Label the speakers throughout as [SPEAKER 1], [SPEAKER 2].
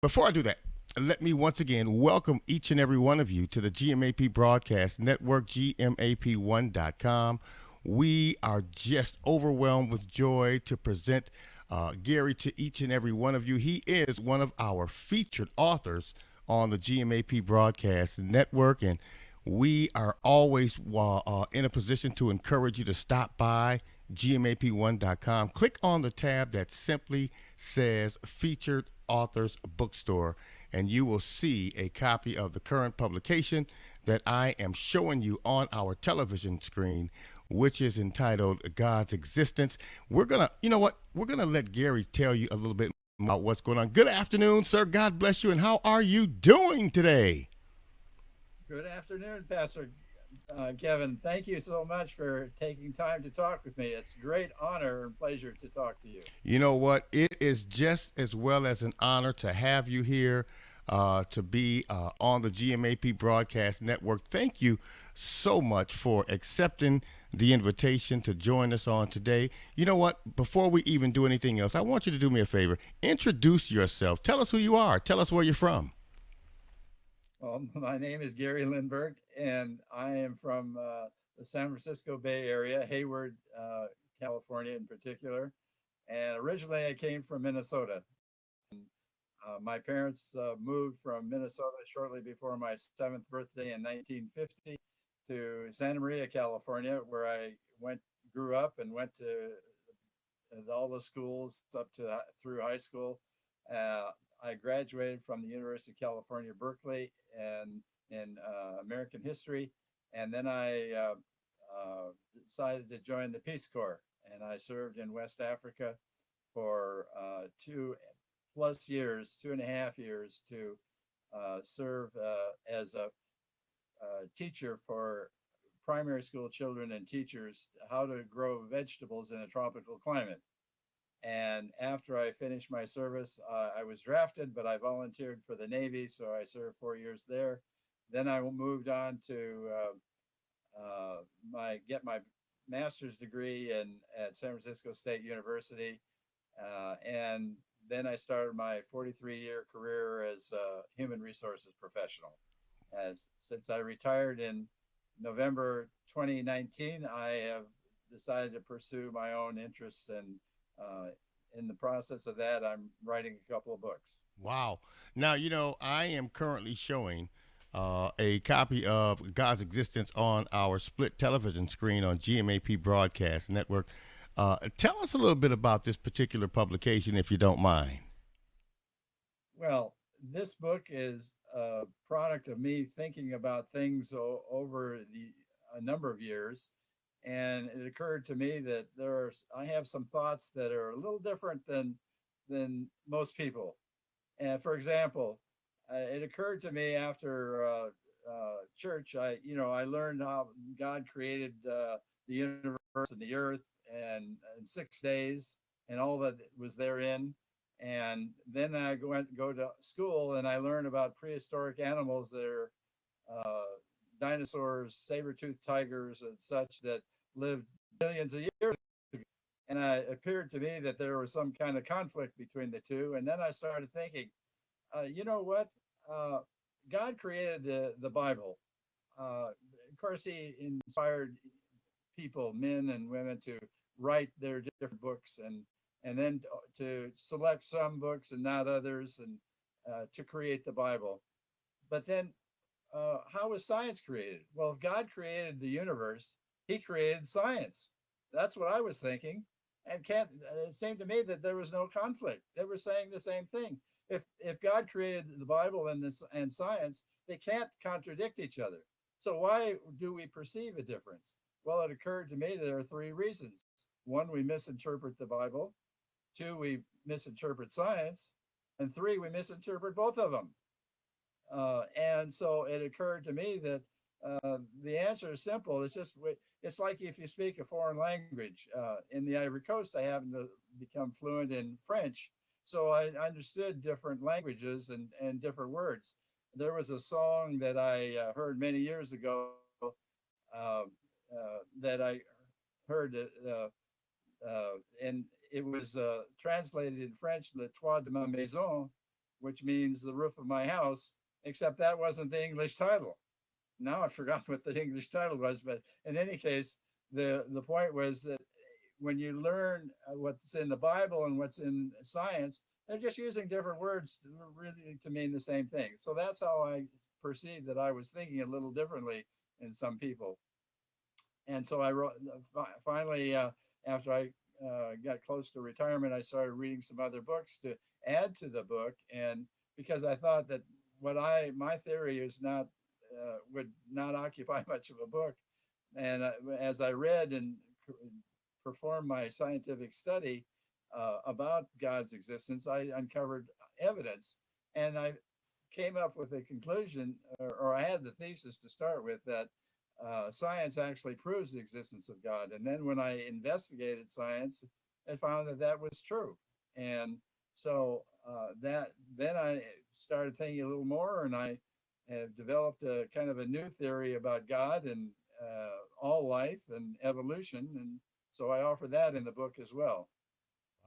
[SPEAKER 1] Before I do that, let me once again welcome each and every one of you to the GMAP Broadcast Network, GMAP1.com. We are just overwhelmed with joy to present Gary to each and every one of you. He is one of our featured authors on the GMAP Broadcast Network, and we are always in a position to encourage you to stop by GMAP1.com. Click on the tab that simply says Featured Authors Bookstore, and you will see a copy of the current publication that I am showing you on our television screen, which is entitled God's Existence. We're gonna let Gary tell you a little bit about what's going on. Good afternoon, sir. God bless you, and how are you doing today?
[SPEAKER 2] Good afternoon, Pastor Kevin. Thank you so much for taking time to talk with me. It's a great honor and pleasure to talk to you.
[SPEAKER 1] You know what? It is just as well as an honor to have you here, to be on the GMAP Broadcast Network. Thank you so much for accepting the invitation to join us on today. You know what? Before we even do anything else, I want you to do me a favor. Introduce yourself. Tell us who you are. Tell us where you're from.
[SPEAKER 2] Well, my name is Gary Lindberg, and I am from the San Francisco Bay Area, Hayward, California in particular. And originally I came from Minnesota. My parents moved from Minnesota shortly before my seventh birthday in 1950 to Santa Maria, California, where I grew up and went to all the schools up to through high school. I graduated from the University of California, Berkeley, and in American history, and then I decided to join the Peace Corps, and I served in West Africa for 2+ years, 2.5 years, to serve as a teacher for primary school children and teachers how to grow vegetables in a tropical climate. And after I finished my service, I was drafted, but I volunteered for the Navy, so I served 4 years there. Then I moved on to get my master's degree at San Francisco State University, and then I started my 43-year career as a human resources professional. As since I retired in November 2019, I have decided to pursue my own interests, and in the process of that, I'm writing a couple of books.
[SPEAKER 1] Wow. Now, I am currently showing a copy of God's Existence on our split television screen on GMAP Broadcast Network. Tell us a little bit about this particular publication, if you don't mind.
[SPEAKER 2] Well, this book is a product of me thinking about things over a number of years, and it occurred to me that I have some thoughts that are a little different than most people. And for example, it occurred to me after church, I learned how God created the universe and the earth and in 6 days and all that was therein. And then I go to school and I learn about prehistoric animals that are uh, dinosaurs, saber-toothed tigers, and such that lived millions of years ago. And it appeared to me that there was some kind of conflict between the two. And then I started thinking, you know what? Uh, God created the Bible. Of course, He inspired people, men and women, to write their different books, and then to select some books and not others, and to create the Bible. But then, how was science created? Well, if God created the universe, He created science. That's what I was thinking, and can't. It seemed to me that there was no conflict. They were saying the same thing. If God created the Bible and science, they can't contradict each other. So why do we perceive a difference? Well, it occurred to me that there are three reasons. One, we misinterpret the Bible. Two, we misinterpret science. And three, we misinterpret both of them. And so it occurred to me that the answer is simple. It's like if you speak a foreign language. In the Ivory Coast, I happened to become fluent in French, so I understood different languages and different words. There was a song that I heard many years ago, that I heard, and it was translated in French, "Le toit de ma maison," which means the roof of my house, except that wasn't the English title. Now I forgot what the English title was, but in any case, the point was that when you learn what's in the Bible and what's in science, they're just using different words really to mean the same thing. So that's how I perceived that I was thinking a little differently in some people. And so I wrote, finally, after I got close to retirement, I started reading some other books to add to the book. And because I thought that my theory is not, would not occupy much of a book. And as I read and performed my scientific study about God's existence, I uncovered evidence. And I came up with a conclusion, or I had the thesis to start with, that science actually proves the existence of God. And then when I investigated science, I found that that was true. And so that then I started thinking a little more, and I have developed a kind of a new theory about God and all life and evolution. And so I offer that in the book as well.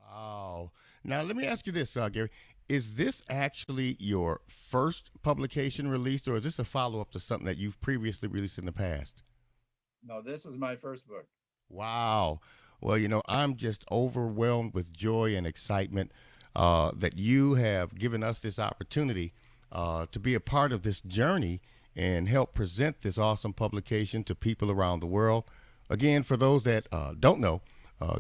[SPEAKER 1] Wow. Now, let me ask you this, Gary. Is this actually your first publication released, or is this a follow up to something that you've previously released in the past?
[SPEAKER 2] No, this was my first book.
[SPEAKER 1] Wow. Well, I'm just overwhelmed with joy and excitement that you have given us this opportunity to be a part of this journey and help present this awesome publication to people around the world. Again, for those that don't know,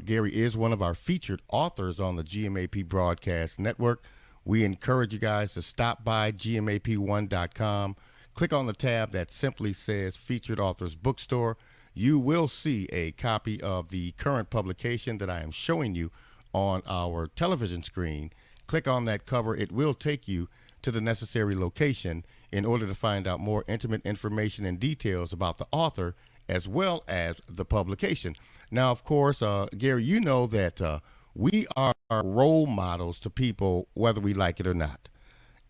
[SPEAKER 1] Gary is one of our featured authors on the GMAP Broadcast Network. We encourage you guys to stop by gmap1.com, click on the tab that simply says Featured Authors Bookstore. You will see a copy of the current publication that I am showing you on our television screen. Click on that cover. It will take you to the necessary location in order to find out more intimate information and details about the author as well as the publication. Now, of course, Gary, you know that we are role models to people whether we like it or not.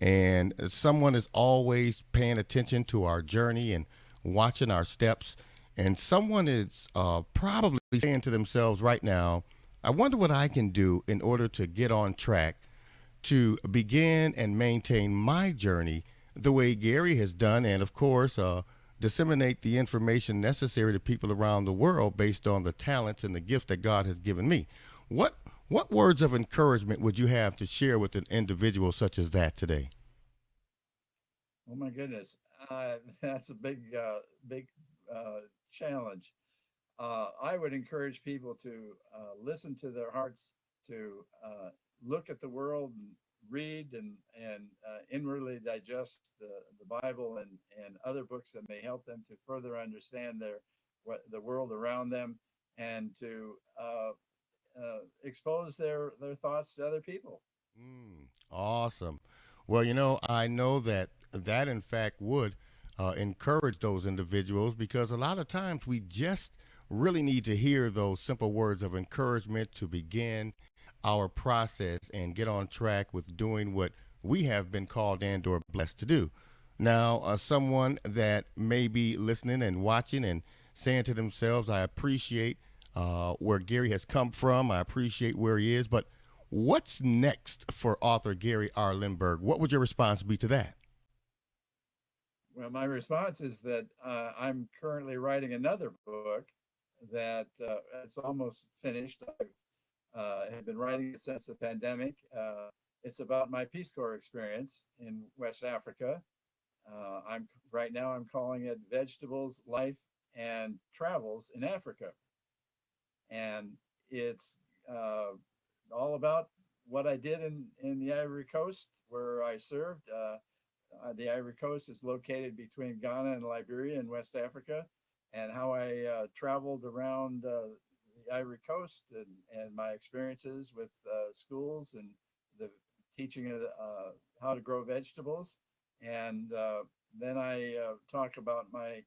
[SPEAKER 1] And someone is always paying attention to our journey and watching our steps. And someone is probably saying to themselves right now, I wonder what I can do in order to get on track to begin and maintain my journey the way Gary has done, and of course, disseminate the information necessary to people around the world based on the talents and the gifts that God has given me. What what words of encouragement would you have to share with an individual such as that today?
[SPEAKER 2] Oh my goodness, that's a big challenge. I would encourage people to listen to their hearts, to look at the world and read and inwardly digest the Bible and other books that may help them to further understand the world around them, and to expose their thoughts to other people.
[SPEAKER 1] Awesome. Well, I know that that in fact would encourage those individuals because a lot of times we just really need to hear those simple words of encouragement to begin our process and get on track with doing what we have been called and or blessed to do. Now, someone that may be listening and watching and saying to themselves, I appreciate where Gary has come from. I appreciate where he is. But what's next for author Gary R. Lindberg? What would your response be to that?
[SPEAKER 2] Well, my response is that I'm currently writing another book that it's almost finished. I have been writing it since the pandemic. It's about my Peace Corps experience in West Africa. I'm right now I'm calling it Vegetables, Life, and Travels in Africa, and it's all about what I did in the Ivory Coast where I served. The Ivory Coast is located between Ghana and Liberia in West Africa, and how I traveled around the Ivory Coast and my experiences with schools and the teaching of how to grow vegetables. And then I talk about my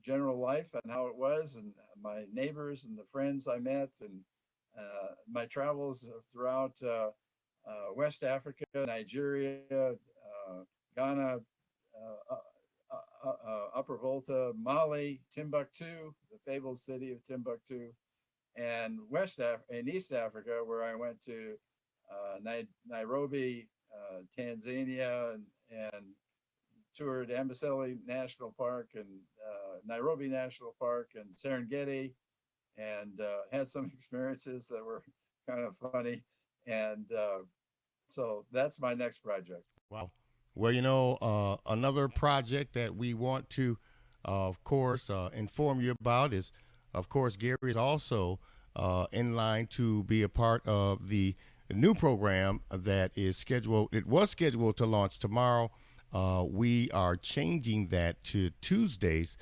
[SPEAKER 2] general life and how it was, and my neighbors and the friends I met, and my travels throughout West Africa, Nigeria, Ghana, Upper Volta, Mali, Timbuktu, the fabled city of Timbuktu, and East Africa, where I went to Nairobi, Tanzania and toured Amboseli National Park and Nairobi National Park and Serengeti, and had some experiences that were kind of funny. And so that's my next project.
[SPEAKER 1] Wow. Well, another project that we want to, of course, inform you about is, of course, Gary is also in line to be a part of the new program that is scheduled. It was scheduled to launch tomorrow. We are changing that to Tuesdays,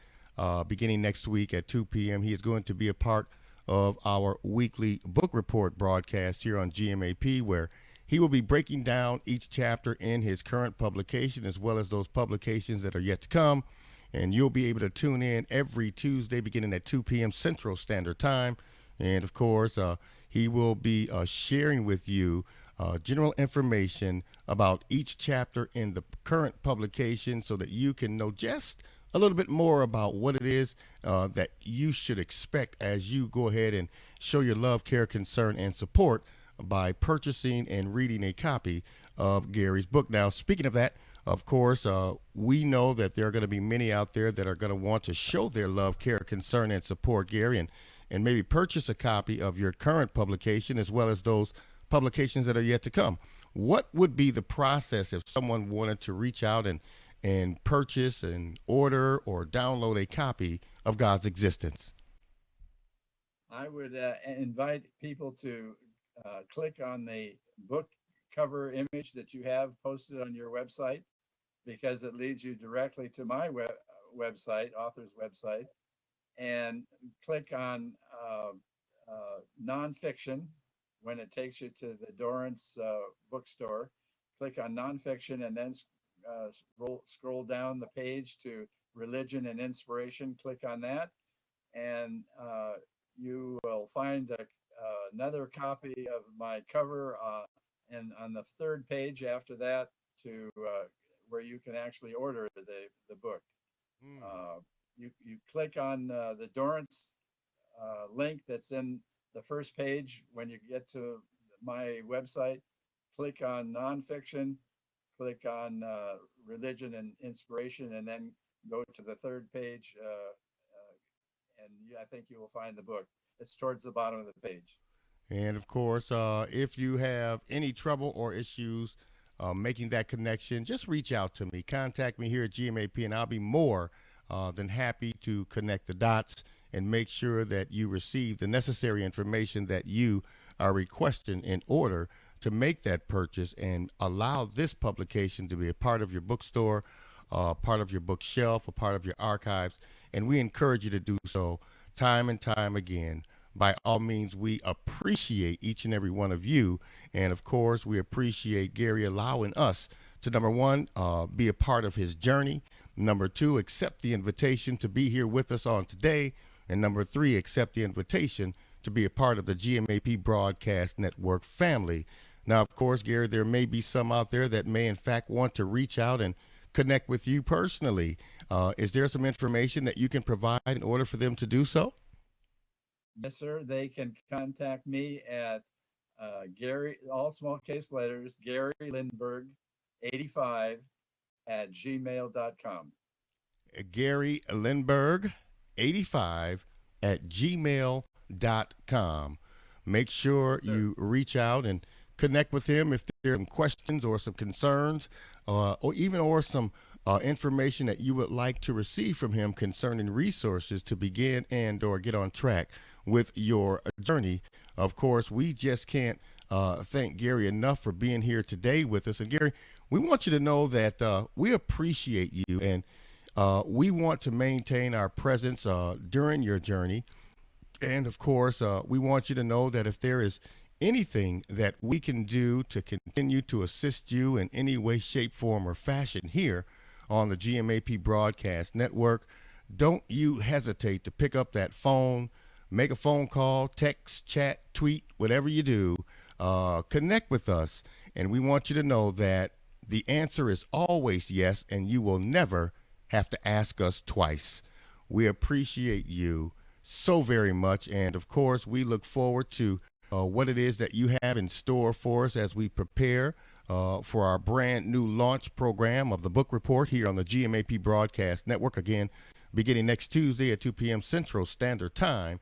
[SPEAKER 1] beginning next week at 2 p.m. He is going to be a part of our weekly book report broadcast here on GMAP, where he will be breaking down each chapter in his current publication as well as those publications that are yet to come. And you'll be able to tune in every Tuesday beginning at 2 p.m. Central Standard Time. And of course, he will be sharing with you general information about each chapter in the current publication so that you can know just a little bit more about what it is that you should expect as you go ahead and show your love, care, concern, and support by purchasing and reading a copy of Gary's book. Now, speaking of that, of course, we know that there are going to be many out there that are going to want to show their love, care, concern, and support Gary, and maybe purchase a copy of your current publication as well as those publications that are yet to come. What would be the process if someone wanted to reach out and purchase and order or download a copy of God's Existence?
[SPEAKER 2] I would invite people to click on the book cover image that you have posted on your website, because it leads you directly to my website, author's website, and click on nonfiction. When it takes you to the Dorrance bookstore, click on nonfiction and then scroll down the page to religion and inspiration. Click on that, and you will find another copy of my cover, and on the third page after that to where you can actually order the book. You click on the Dorrance link that's in the first page when you get to my website. Click on nonfiction, click on religion and inspiration, and then go to the third page, and I think you will find the book. It's towards the bottom of the page.
[SPEAKER 1] And of course, if you have any trouble or issues making that connection, just reach out to me. Contact me here at GMAP, and I'll be more than happy to connect the dots and make sure that you receive the necessary information that you are requesting in order to make that purchase and allow this publication to be a part of your bookstore, part of your bookshelf, a part of your archives. And we encourage you to do so time and time again. By all means, we appreciate each and every one of you. And of course, we appreciate Gary allowing us to, number one, be a part of his journey. Number two, accept the invitation to be here with us on today. And number three, accept the invitation to be a part of the GMAP Broadcast Network family. Now, of course, Gary, there may be some out there that may, in fact, want to reach out and connect with you personally. Is there some information that you can provide in order for them to do so?
[SPEAKER 2] Yes, sir. They can contact me at Gary, all small case letters, Gary Lindberg 85 at gmail.com.
[SPEAKER 1] Gary Lindberg 85 at gmail.com. Make sure you reach out and connect with him if there are some questions or some concerns, or some information that you would like to receive from him concerning resources to begin and or get on track with your journey. Of course, we just can't thank Gary enough for being here today with us. And Gary, we want you to know that we appreciate you, and we want to maintain our presence during your journey. And of course, we want you to know that if there is anything that we can do to continue to assist you in any way, shape, form, or fashion here on the GMAP Broadcast Network, don't you hesitate to pick up that phone, make a phone call, text, chat, tweet, whatever you do, connect with us. And we want you to know that the answer is always yes, and you will never have to ask us twice. We appreciate you so very much. And of course, we look forward to what it is that you have in store for us as we prepare for our brand new launch program of the book report here on the GMAP Broadcast Network. Again, beginning next Tuesday at 2 p.m. Central Standard Time,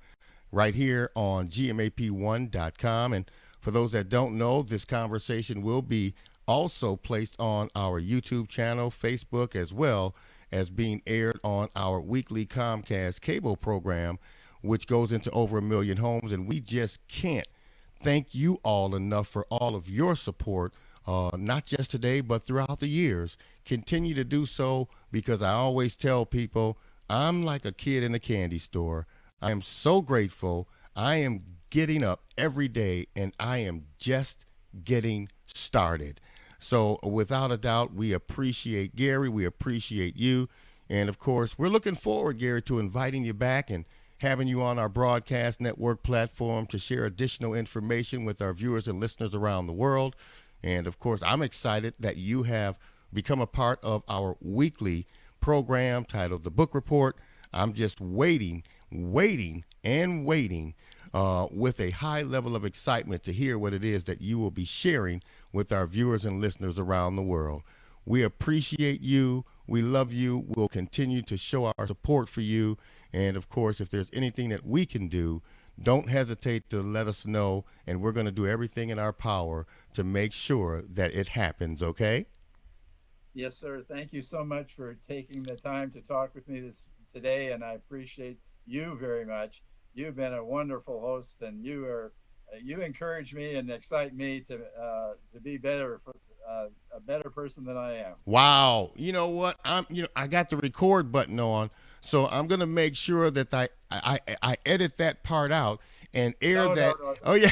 [SPEAKER 1] right here on GMAP1.com. And for those that don't know, this conversation will be also placed on our YouTube channel, Facebook, as well as being aired on our weekly Comcast cable program, which goes into over 1 million homes. And we just can't thank you all enough for all of your support, not just today, but throughout the years. Continue to do so, because I always tell people I'm like a kid in a candy store. I am so grateful. I am getting up every day, and I am just getting started. So without a doubt, we appreciate Gary. We appreciate you. And of course, we're looking forward, Gary, to inviting you back and having you on our broadcast network platform to share additional information with our viewers and listeners around the world. And of course, I'm excited that you have become a part of our weekly program titled The Book Report. I'm just waiting with a high level of excitement to hear what it is that you will be sharing with our viewers and listeners around the world. We appreciate you. We love you. We'll continue to show our support for you. And of course, if there's anything that we can do, don't hesitate to let us know. And we're going to do everything in our power to make sure that it happens. Okay?
[SPEAKER 2] Yes, sir. Thank you so much for taking the time to talk with me today. And I appreciate you very much. You've been a wonderful host, and you encourage me and excite me to be better, a better person than I am.
[SPEAKER 1] Wow. You know what? I got the record button on, so I'm gonna make sure that I edit that part out and air that. No. Oh yeah.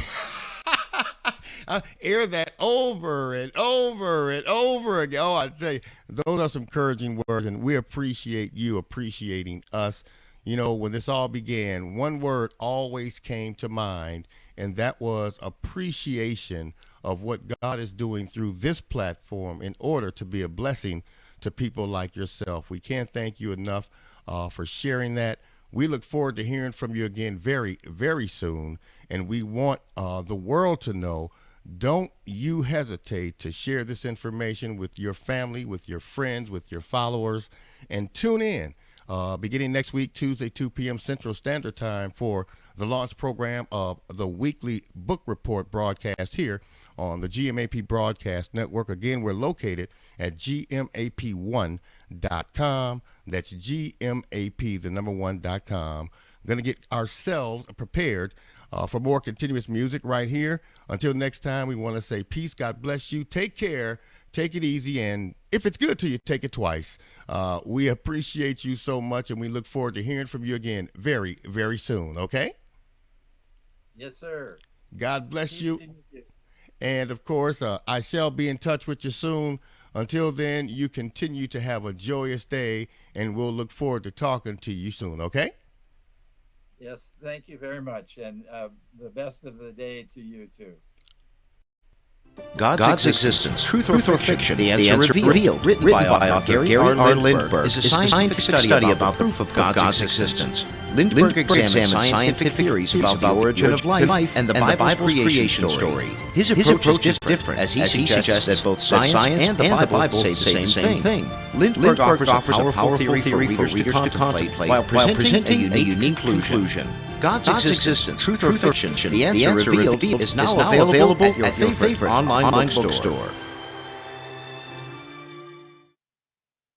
[SPEAKER 1] Air that over and over and over again. Oh, I tell you, those are some encouraging words, and we appreciate you appreciating us. You know, when this all began, one word always came to mind, and that was appreciation of what God is doing through this platform in order to be a blessing to people like yourself. We can't thank you enough for sharing that. We look forward to hearing from you again very, very soon, and we want the world to know, don't you hesitate to share this information with your family, with your friends, with your followers, and tune in beginning next week, Tuesday, 2 p.m. Central Standard Time, for the launch program of the weekly book report broadcast here on the GMAP Broadcast Network. Again, we're located at GMAP1.com. That's GMAP, the number 1.com. Going to get ourselves prepared for more continuous music right here. Until next time, we want to say peace. God bless you. Take care. Take it easy, and if it's good to you, take it twice. We appreciate you so much, and we look forward to hearing from you again very, very soon, okay?
[SPEAKER 2] Yes, sir.
[SPEAKER 1] God bless you. And, of course, I shall be in touch with you soon. Until then, you continue to have a joyous day, and we'll look forward to talking to you soon, okay?
[SPEAKER 2] Yes, thank you very much, and the best of the day to you, too.
[SPEAKER 3] God's existence, truth or fiction, the answer revealed, written by Author Gary R Lindberg, is a scientific study about the proof of God's existence. Lindberg examines scientific theories about the origin of life and the Bible's creation story. His approach is different, as he suggests that both science and the Bible say the same thing. Lindberg offers a powerful theory for readers to contemplate while presenting a unique conclusion. God's existence, truth or fiction, the answer revealed is now available at your favorite online bookstore.